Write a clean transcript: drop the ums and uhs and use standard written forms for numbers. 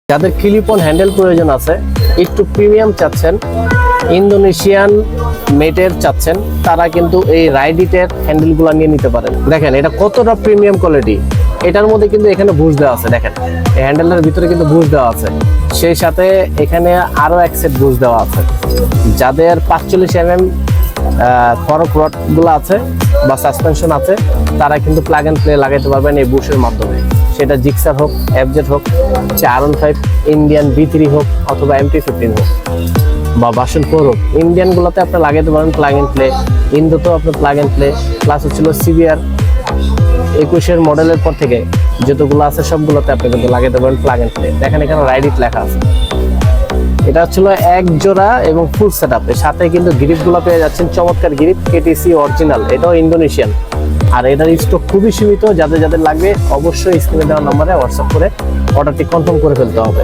যাদের clip on handle প্রয়োজন আছে, একটু প্রিমিয়াম চাচ্ছেন, ইন্দোনেশিয়ান মেটের চাচ্ছেন, তারা কিন্তু এই রাইডিটের হ্যান্ডেলগুলো নিয়ে নিতে পারেন। দেখেন এটা কতটা প্রিমিয়াম কোয়ালিটি। এটার মধ্যে কিন্তু এখানে বুশ দেওয়া আছে, দেখেন এই হ্যান্ডেলের ভিতরে কিন্তু বুশ দেওয়া আছে, সেই সাথে এখানে আরো এক সেট বুশ দেওয়া আছে। যাদের 45mm ফরক রড গুলো আছে বা সাসপেনশন আছে, তারা কিন্তু প্লাগ এন্ড প্লে লাগাইতে পারবেন এই বুশের মাধ্যমে। সেটা জিক্সার হোক, এফজেড হোক, R15 ইন্ডিয়ান B3 হোক, অথবা MT15 হোক বা ভার্সন 4 হোক, ইন্ডিয়ান গুলোতে আপনি লাগাইতে পারেন প্লাগ এন্ড প্লে, ইন্দোতেও আপনি প্লাগ এন্ড প্লে, প্লাস হচ্ছিল CBR 21 মডেলের পর থেকে যতগুলো আছে সবগুলোতে আপনি কিন্তু লাগাইতে পারেন প্লাগ এন্ড প্লে। দেখেন এখানে রাইডিট লেখা আছে। এটা হচ্ছিল এক জোড়া এবং ফুল সেটআপ, এর সাথে কিন্তু গ্রিপ গুলো পেয়ে যাচ্ছেন, চমৎকার গ্রিপ, KTC অরিজিনাল, এটাও ইন্দোনেশিয়ান। আর এটার স্টক খুবই সীমিত, যাদের যাদের লাগবে অবশ্যই স্ক্রিনে দেওয়া নম্বরে হোয়াটসঅ্যাপ করে অর্ডারটি কনফার্ম করে ফেলতে হবে।